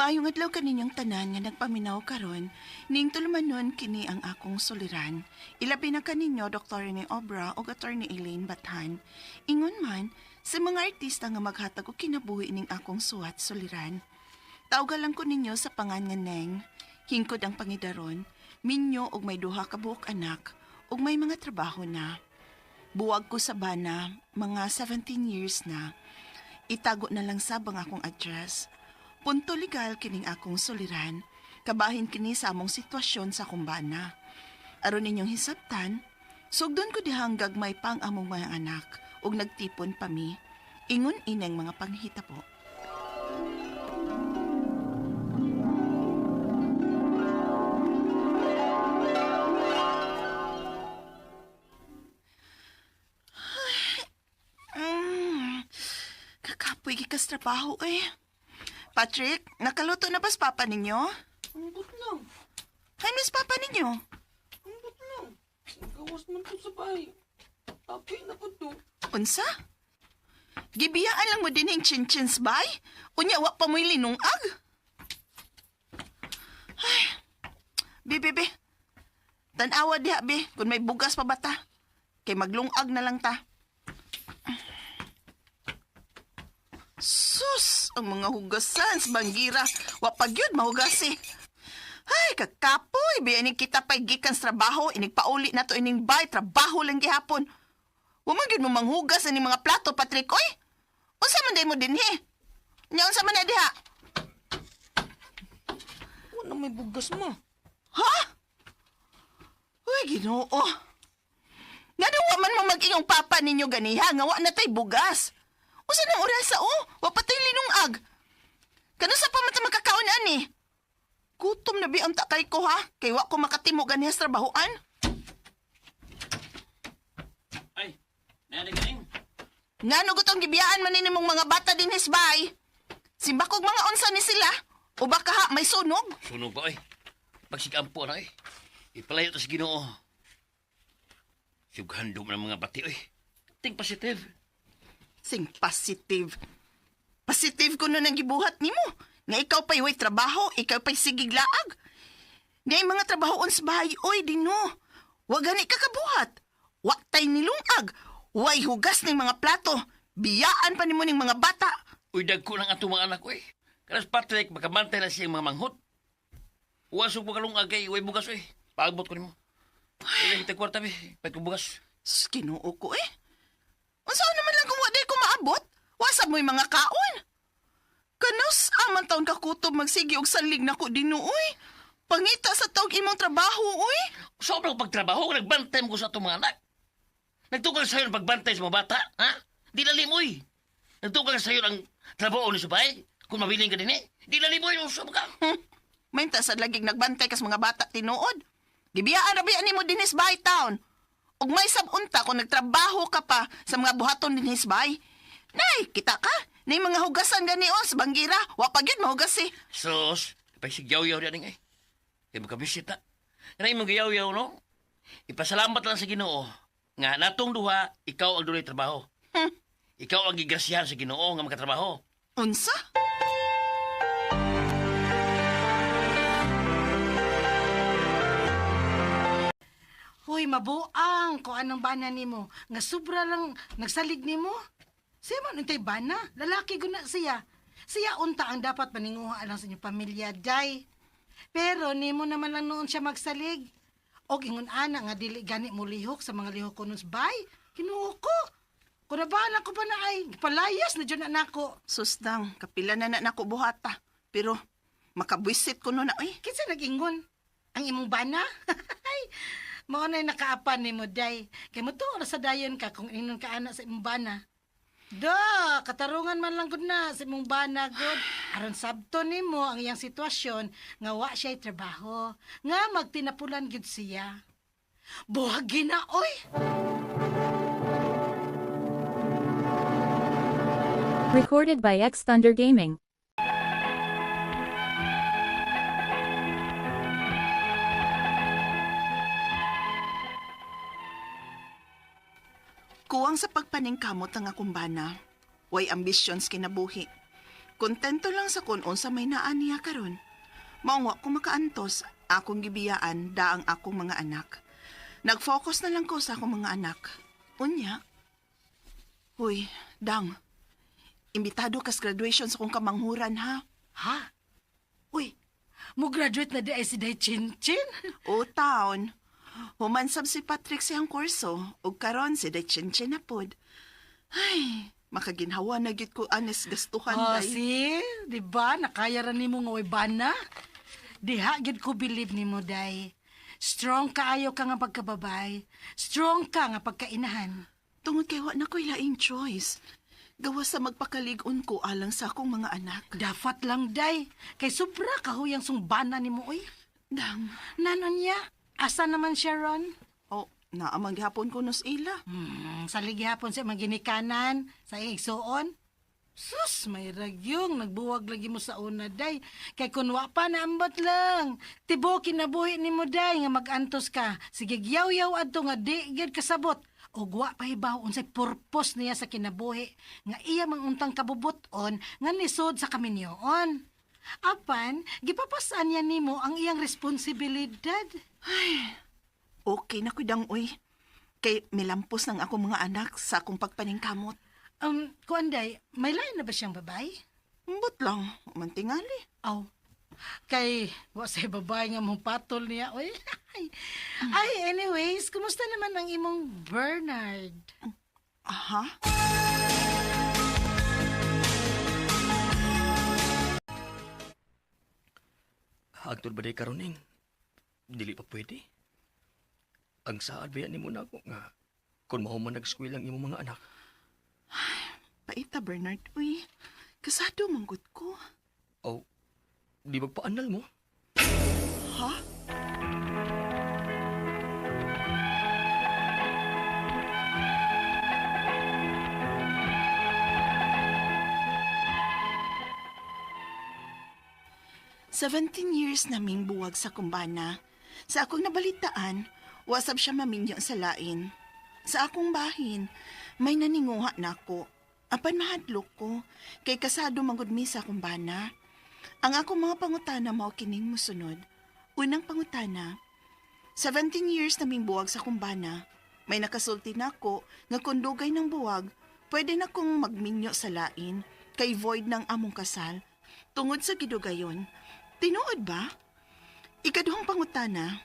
Maayong adlaw kaninyong tanan nga nagpaminaw karon, ning tulumanon kini ang akong suliran. Ilabi na kaninyo Dr. ni Obra o Attorney Elaine Bathan. Ingon man, sa mga artista nga maghatag og kinabuhi ning akong suwat suliran. Tawga lang ko ninyo sa pangan nga Neng. Hingkod ang pangidaron, minyo og may duha ka buok anak, og may mga trabaho na. Buwag ko sa bana, mga 17 years na. Itago na lang sabang akong address. Punto legal kining akong suliran, kabahin kini sa among sitwasyon sa kumbana. Aron ninyong hisabtan, sugdon ko dihang gagmay pang among mga anak, ug nagtipon pa mi. Ingon ineng mga panghita po. Kakapoy gikas trabaho eh. Patrick, nakaluto na ba's papa ninyo? Ambot lang. Miss papa ninyo? Ambot lang. Gawas man to sa bahay. Tapi na po to. Unsa? Gibiyaan lang mo din yung chin-chins bay? Unya, wa pa mo'y linungag? Ay, be. Tanawa diha, be, kung may bugas pa bata. Kay maglungag na lang ta. Sus, ang mga hugasan sa banggira. Wapagyod mahugasi. Ay, kakapoy. Biyanin kita pa'y gikan sa trabaho. Inigpauli na to ining bay. Trabaho lang gihapon. Wamagyod mo manghugas aning mga plato, Patrick. Oy, unsa man day mo din, he? Nya, unsa man na diha? Wala may bugas mo. Ha? Uy, Ginoo. Nga nawa man mo mag-iyong papa ninyo ganiha. Nga wa na tay bugas. Usa nang orasa wa patay linungag. Kano sa pamata magkakaon ani? Gutom na biam ta kay ko ha, kay wa ko makatimo ganiha sa trabahoan. Ay, nana galing. Ngano gutong gibiyaan man nimong mga bata din hisbay? Simbakog mga unsa ni sila? O baka ha, may sunog? Sunog pa, oy. Pagsikampo na, oy. Ipalayo to sa Ginoo. Sughandom ng mga bati, oy. Think positive. Sing positive. Positive ko nun ang gibuhat nimo. Nga ikaw pa'y way trabaho, ikaw pa'y sigig laag. Nga mga trabahoon sa bahay, oy, dino. Wa gani ka kabuhat. Wa tay nilungag. Way hugas ng mga plato. Biyaan pa nimo ning mga bata. Uy, dagko ng atong mga anak, oy. Kanas Patrick, makamantay na siyang mga manghot. Uwasog mo kalungag kay, way bugas, oy. Paagbot ko nimo. Uy, hitag kwarta, be. Pait ko bugas. Ginoo ko eh. Unsaan naman lang kung waday ko maabot? Wasab mo'y mga kaon. Kanos aman taon kakutob magsigi og salig na ko dinuoy. Pangita sa taog imong trabaho, uy. Sobrang pagtrabaho, nagbantay mo ko sa atong mga anak. Nagtukal sa'yo ang pagbantay sa mga bata, ha? Di lalim, uy. Nagtukal sa'yo ang trabaho ni Subay. Kung mabiling ka din eh. Di lalim, uy. Usap ka. Mainta sa lagig nagbantay kas mga bata tinuod. Gibiyaan na biyan nimo dinhis bay town. Ug may sabunta kung nagtrabaho ka pa sa mga buhaton dinhis bay. Nay, kita ka. Nay mga hugasan ganion sa banggira. Wa pa gyud mahugas eh. Sus, ipaisigyaw-yaw na ning eh. Kaya makabisita. Kanay mong gayaw-yaw, no? Ipasalamat lang sa Ginoo. Nga natong duha, ikaw ang dunay trabaho. Ikaw ang gigrasyahan sa Ginoo nga makatrabaho. Unsa? Hoy, mabuang kung anong bana nimo. Nga sobra lang nagsalig nimo. Siya man untay bana, lalaki guna siya. Siya unta ang dapat paninguhaan lang sa inyong pamilya, day. Pero nimo naman lang noon siya magsalig. Og ingon ana nga dili gani mo lihok sa mga lihok ko nun sa bay. Kinuha ko. Kung nabana ko pa na ay, palayas na dyan nako. Susdang, kapila na nako buhata. Pero makabwisit ko no na oy. Kinsa nag-ingon? Ang imong bana? Mao na nakaapan ni mo, day. Kay mo to, sa dayon ka kung inon ka anak sa imong bana. Da, katarungan man lang gud na sa imong bana gud. Aron sabto nimo ang iyang sitwasyon nga wa siya'y trabaho, nga magtinapulan gud siya. Buhagi na, oy! Recorded by X Thunder Gaming. Kuwang sa pagpaningkamot ang akong bana. Way ambitions kinabuhi. Kontento lang sa kun unsa may naan niya karon. Maungwa ko makaantos, akong gibiyaan daang akong mga anak. Nag-focus na lang ko sa akong mga anak. Unya. Huy, Dang. Imbitado kas graduation sa kong kamanghuran, ha? Ha? Uy, mo graduate na di ay si Day Chinchin? O taon. Humansab si Patrick siyang kurso, ug karon si Day Chinchin na pod. Ay, makaginhawa na gyud ko anes gastuhan Oh, day. see? Di ba? Nakaya rin ni mo nga way bana. Diha, gid ko believe ni mo, Day. Strong kaayo ka nga pagkababay. Strong ka nga pagkainahan. Tungod kay wa na ko'y laing choice. Gawas sa magpakalig-on ko alang sa akong mga anak. Dapat lang, Day. Kay sobra kahuyang sungbana ni mo, oy. Dang, Nanon niya? Asa naman siya, Ron? o, naamang gihapon ko nos ila. Sa lighapon siya maginikanan, sa igsoon. Sus, may ragyong, nagbuwag lagi mo sa una, Day. Kay kunwa pa, naambot lang. Tibo, kinabuhi ni mo, Day, nga magantos ka. Sige, yaw-yaw adto nga di, gyud kasabot. O guwa pa hibaw, unsay purpose niya sa kinabuhi. Nga iya manguntang kabubuton, nga nisod sa kaminyoon. Apan, gipapasan niya nimo ang iyang responsibilidad. Okay na ko dang uy. Kay milampos ng akong mga anak sa akong pagpaningkamot. Kuanday, may lain na ba siyang babay? Mbot lang, mantingali. Aw. Kay, wa say babae nga mong patol niya. Oy. Ay, anyways, kumusta naman ang imong Bernard? Aha? Hagtod ba day karoning? Dili pa pwede. Ang saad ba yan ni mo na ako nga kung mahuman nag-school ang imong mga anak. Paita, Bernard. Uy, kasado manggod ko. O, di magpaanal mo? Ha? "17 years naming buwag sa kumbana. Sa akong nabalitaan, wasab siya maminyo sa lain. Sa akong bahin, may naninguha na ako. Apan mahadlok ko, kay kasado manggod mi sa kumbana. Ang akong mga pangutana mao kining mosunod. Unang pangutana, 17 years naming buwag sa kumbana. May nakasulti na ako nga kundugay ng buwag, pwede na kong magminyo sa lain, kay void ng among kasal. Tungod sa gidugayon, tinuod ba? Ikaduhang pangutana,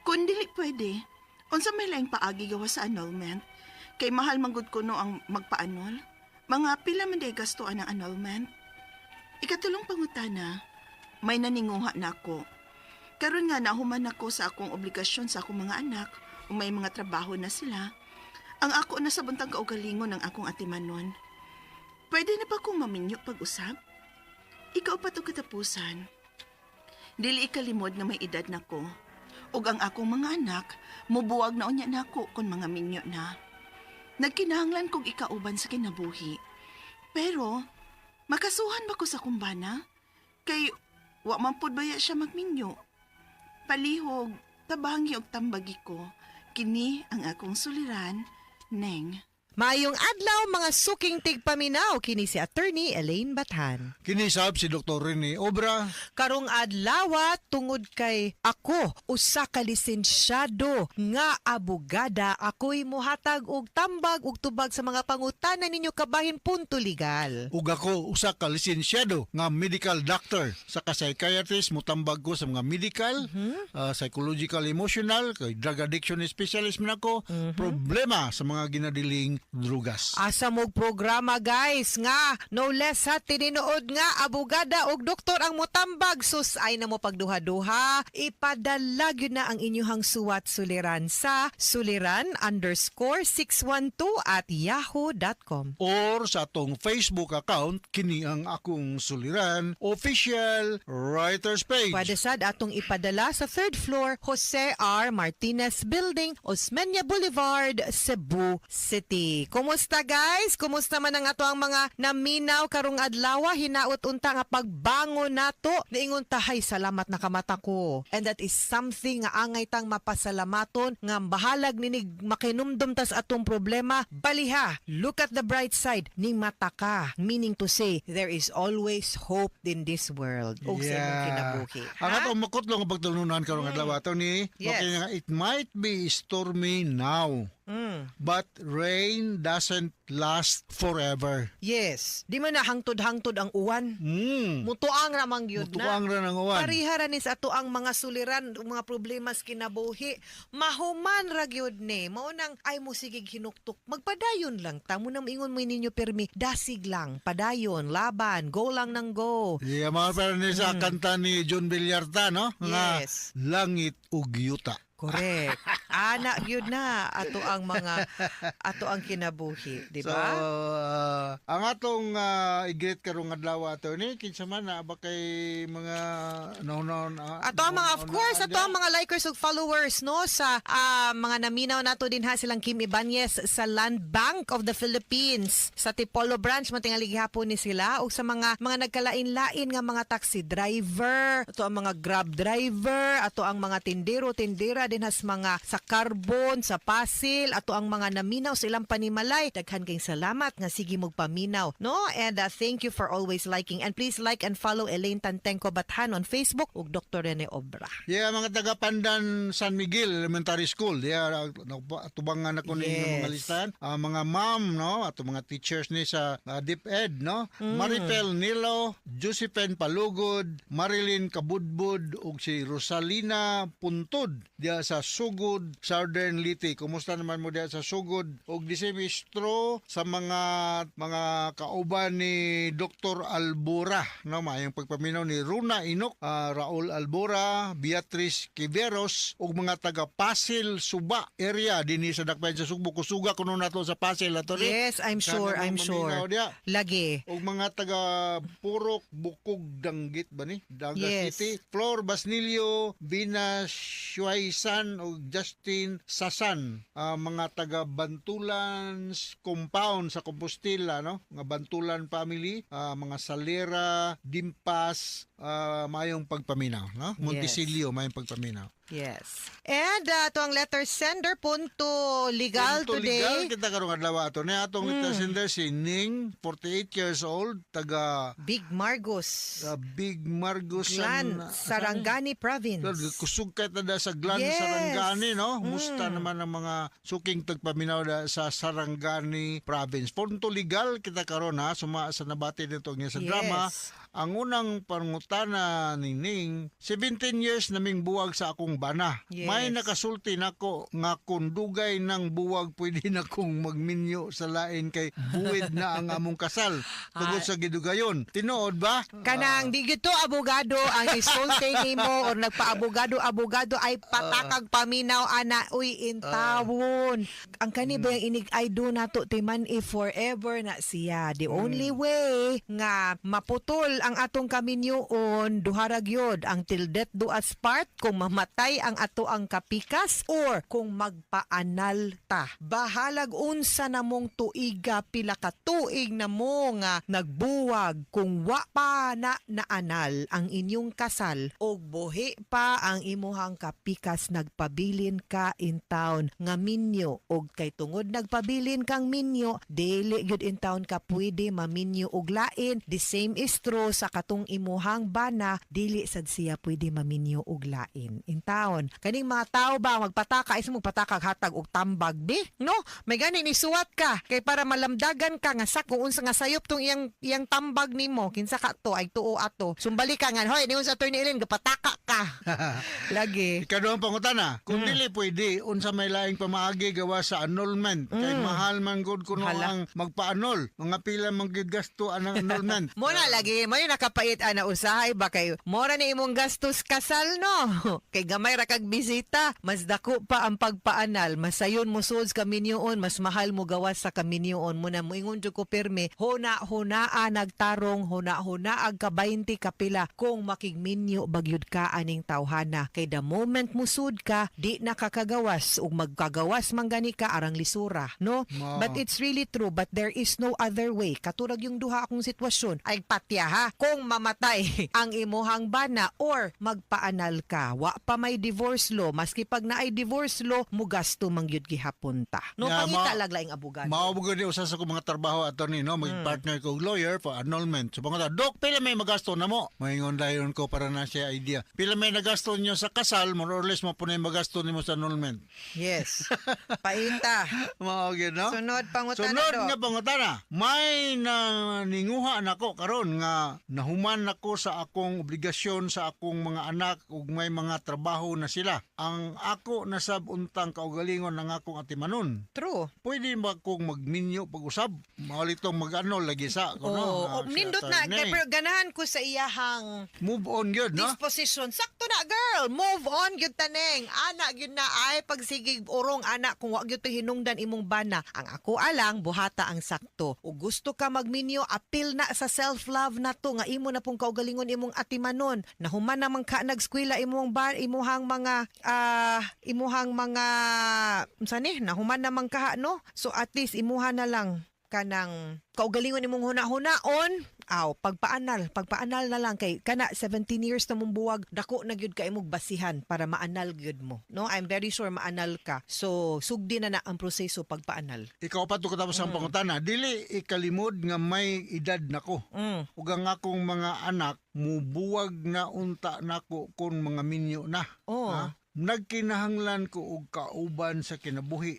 kung dili pwede, unsa may laing paagi gawa sa annulment, kay mahal manggod ko no ang magpa-annul? Mga pila man day gastuan ang annulment? Ikatulong pangutana, may naninguha na ako. Karon nga nahuman ako sa akong obligasyon sa akong mga anak, o may mga trabaho na sila. Ang ako na sa buntang kaugalingon ng akong atimanon. Pwede na ba kong maminyo pag-usap? Ikaw pa to katapusan. Dili ikalimod na may edad na ko. Ug ang akong mga anak, mubuwag na unya na ako kung mga minyo na. Nagkinahanglan kong ikauban sa kinabuhi. Pero, makasuhan ba ko sa kumbana? Kay, wa man pud baya siya magminyo. Palihog, tabangi og tambagi ko. Kini ang akong suliran, Neng. Maayong adlaw mga suking tigpaminaw kini si Attorney Elaine Bathan. Kinisab si Dr. Rene Obra. Karong adlaw tungod kay ako usa ka lisensyado nga abogada, ako'y muhatag og tambag ug tubag sa mga pangutana ninyo kabahin punto legal. Ug ako usa ka lisensyado nga medical doctor sa psychiatrist, mutambag ko sa mga medical, psychological, emotional, kay drug addiction specialist man ako, problema sa mga ginadiling drugas. Asa mog programa guys nga no less ha tininood nga abogada og doktor ang motambag sus ay na mo pagduha-duha ipadala gyud na ang inyuhang suwat suliran sa suliran_612@yahoo.com. Or sa atong Facebook account, kini ang akong suliran, official writers page. Pwede sad atong ipadala sa 3rd floor Jose R. Martinez Building, Osmeña Boulevard, Cebu City. Lagi. Kumusta guys? Kumusta man ang ato ang mga naminaw karong adlaw? Hinaot unta nga pagbangon nato. Niingon tahay salamat na kamata ko. And that is something nga angay tang mapasalamaton nga bahalag ninig makinumdum tas atong problema. Baliha, look at the bright side ning mata ka. Meaning to say, there is always hope in this world. Og sa imong kinabuhi. Ang atong makutlong ang pagtulunan karong adlaw ato ni, Yes. okay nga, it might be stormy now, but rain doesn't last forever. Yes. Di man na hangtod-hangtod ang uwan. Mutuang ramang yun na. Mutuang ra ng uwan. Parihara ni sa ato ang mga suliran, mga problemas kinabuhi. Mahuman ra gyud ni. Mao nang ay mo sigig hinuktok. Magpadayon lang ta mo nang ingon mo ninyo permi. Dasig lang, padayon, laban, go lang nang go. Yeah, mga pero ni sa kanta ni John Villarta, no? Yes. Nga, langit ug yuta. Correct. Ana gyud na ato ang mga ato ang kinabuhi, di So, ba? ang atong igreet karong adlaw ato ni kinsa man na ba kay mga Ato ang mga, of course, ato ang mga likers ug followers, no, sa mga naminaw nato din ha, silang Kim Ibanez sa Land Bank of the Philippines, sa Tipolo branch, matingali gihapon ni sila, ug sa mga nagkalain-lain nga mga taxi driver, ato ang mga grab driver, ato ang mga tindero-tindera din has mga sa Carbon, sa Pasil, ato ang mga naminaw sa ilang panimalay. Daghan kayong salamat nga sige mog paminaw, no? And thank you for always liking, and please like and follow Elaine Tantenco Bathan on Facebook ug Dr. Rene Obra. Yeah, mga taga Pandan San Miguel Elementary School. Yeah, tubangan ako ni Yes. mga listahan. Mga ma'am, no, ato mga teachers ni sa DepEd, no. Maripel Nilo, Josephine Palugod, Marilyn Kabudbud ug si Rosalina Puntod diya sa Sugod, Southern Liti. Kumusta naman mo diya sa Sugod? Ug disemestro sa mga kauban ni Dr. Albora, no, mayong pagpaminaw ni Runa Inok, Raul Albora, Beatrice Kiveros ug mga taga Pasil Suba area dinhi sa dakpan sa Sugbo. Kusuga kuno nato sa Pasil ato ni. Yes, I'm sure, I'm sure. Lagi. Og mga taga Purok, Bukog, Danggit ba ni? Daga Yes. City. Flor Basnilio, Bina Shuaysan o Justin Sasan. Mga taga Bantulan compound sa Compostela, no? Mga Bantulan family, mga Salera, Dimpas, mayong pagpaminaw, no? Monticelio mayong pagpaminaw. Yes. And ito ang letter sender, punto legal Punto today. legal kita karong adlaw ato ni atong letter sender si Ning, 48 years old, taga Big Margos. Big Margos Glan, Sarangani Province. Kusog ka tada sa Glan Yes. Sarangani, no? Musta naman ang mga suking tagpaminaw da sa Sarangani Province. Punto legal kita karon ha, suma sa nabati nito niya sa drama. Ang unang pangutana ni Ning, 17 years naming buwag sa akong bana. Yes. May nakasulti nako nga kung dugay ng buwag pwede na kong magminyo sa lain kay buwid na ang among kasal. Tungod sa gidugayon. Tinuod ba? Kanang di gito abogado ang isulti nimo or nagpa-abogado ay patakag paminaw ana uy intawon. Ang kani ba yung inig I do nato timan forever na siya. The only way nga maputol ang atong kaminyoon duharag yod ang till death do us part, kung mamatay ang ato ang kapikas or kung magpaanal ta. Bahalag unsa namong tuiga pila ka tuig na mo nga nagbuwag kung wa pa na naanal ang inyong kasal og buhi pa ang imuhang kapikas, nagpabilin ka in town nga minyo og kay tungod nagpabilin kang minyo dili gyud in town ka pwede maminyo og lain. The same is true sa katong imuhang bana, dili sad siya pwede maminyo og lain in town. Kaning mga tao ba magpataka is magpataka hatag og tambag di, no? May gani ni suwat ka kay para malamdagan ka nga sak kung unsa nga sayop tong iyang tambag nimo kinsa ka to ay tuo ato. Sumbali ka nga hoy niun sa attorney Ellen gapataka ka. Lagi. Ikaduhang pangutana, kung dili pwede, unsa may laing pamaagi gawa sa annulment. Kay mahal man gud kuno Hala. ang magpa-annul. Mga pila man gyud gasto ang annulment. Mo na lagi, mo yung nakapait ana usa bahay ba kay mora ni imong gastos kasal no. Kay gamay ra kag bisita, mas dako pa ang pagpaanal, masayon mo sud sa kaminyoon, mas mahal mo gawas sa kaminyoon mo na moingon jud ko pirmi, huna-hunaa nagtarong, huna-hunaa ka 20 kapila kung makigminyo bagyud ka aning tawhana. Kay the moment mo sud ka, di nakakagawas ug magkagawas man gani ka arang lisura, no? But it's really true, but there is no other way. Katulad yung duha akong sitwasyon, ay patya ha, kung mamatay ang imuhang bana or magpaanal ka, wa pa may divorce law, maski pag naay divorce law, mugasto mangyud gihapunta. No, Yeah, pangita laglaing abogado. Maabog ni usa sa ko mga trabaho attorney no, maging partner ko og lawyer for annulment. So mga dok, pila may magasto na mo? Moingon dayon ko para na siya idea. Pila may nagasto niyo sa kasal, more or less mo punay magasto nimo sa annulment. Yes. Paita. Mao gyud no? Sunod pangutana Sunod do. nga pangutana, may ninguha nako karon nga nahuman nako sa akong obligasyon sa akong mga anak ug may mga trabaho na sila. Ang ako nasab untang kaugalingon ng akong atimanon. True. Pwede ba kong magminyo pag-usab? Malitong mag-ano lagi sa ko no? Oh, nindot na attorney. pero ganahan ko sa iyahang Move on gyud no? disposition. Sakto na girl. Move on gyud taneng. Ana gyud na ay pagsigig urong ana kung wa gyud to hinungdan imong bana. Ang ako alang buhata ang sakto. Ug gusto ka magminyo apil na sa self-love na to nga imo na pong kaugalingon imong atimanon. Nahuman naman ka nagskwela imuhang mga unsa ni nahuman naman ka no. So at least imuha na lang kanang kaugalingon imong huna-hunaon pagpaanal na lang kay kana 17 years na mong buwag dako na gyud ka imong basihan para maanal gyud mo no. I'm very sure maanal ka, so sugdi na ang proseso pagpaanal. Ikaw pa to katapos ang pangutana, dili ikalimod nga may edad nako. Ug ang akong mga anak mubuwag na unta nako kon mga minyo na. Oh. Ha? Nagkinahanglan ko og kauban sa kinabuhi.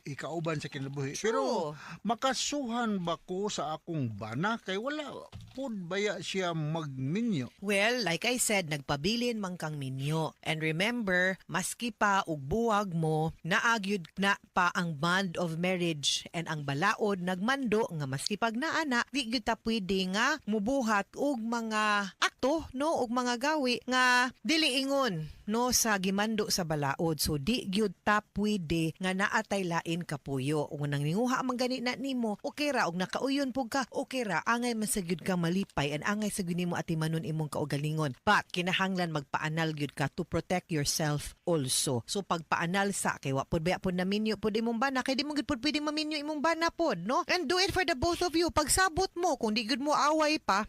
Pero makasuhan ba ko sa akong bana kay wala pud baya siya magminyo? Well, like I said, nagpabilin man kang minyo. And remember, maski pa ug buwag mo, naagyud na pa ang bond of marriage and ang balaod nagmando nga maski pag naana, di gyud ta pwede nga mubuhat og mga akto no og mga gawi nga dili ingon no sa gimando sa balaod. So di gyud ta pwede nga naatay lain kapuyo. Ug nang ninguha man gani na nimo, okay ra og nakauyon pug ka, okay ra angay man sa gyud ka malipay and angay sa gyud nimo atimanon imong kaugalingon. But kinahanglan magpaanal gyud ka to protect yourself also. So pagpaanal sa kay wa pud baya pud naminyo pud imong bana kay di mo gyud pud pwede maminyo imong bana pod no. And do it for the both of you. Pagsabot mo kung di gyud mo away sa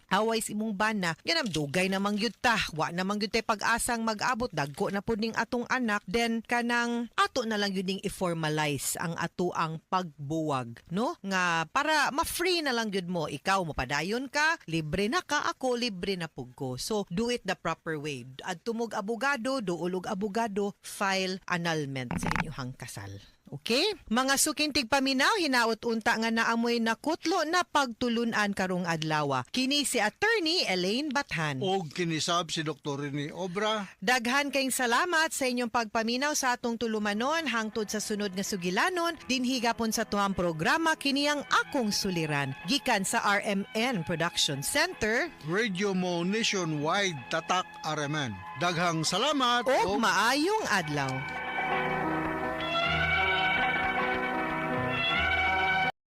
imong bana, ganam dugay namang gyud ta. Wa namang gyud tay pag-asang mag-abot dagko na pud ning atong anak, then kanang ato na lang gyud ning i-formalize ang ato ang pagbuwag no nga para ma-free na lang gyud mo. Ikaw mapadayon ka, libre na ka, ako libre na pug ko. So do it the proper way. Adto mog abogado, duolog abogado, file annulment sa inyong kasal. Okay? Mga sukintig paminaw, hinaot unta nga naamoy nakutlo na pagtulunan karong adlaw. Kini si Attorney Elaine Bathan. Og kinisab si Dr. Rene Obra. Daghan kayong salamat sa inyong pagpaminaw sa atong tulumanon hangtod sa sunod nga sugilanon. Dinhi gapon sa tuhang programa kini ang akong suliran. Gikan sa RMN Production Center. Radio mo nationwide tatak RMN. Daghang salamat O maayong adlaw.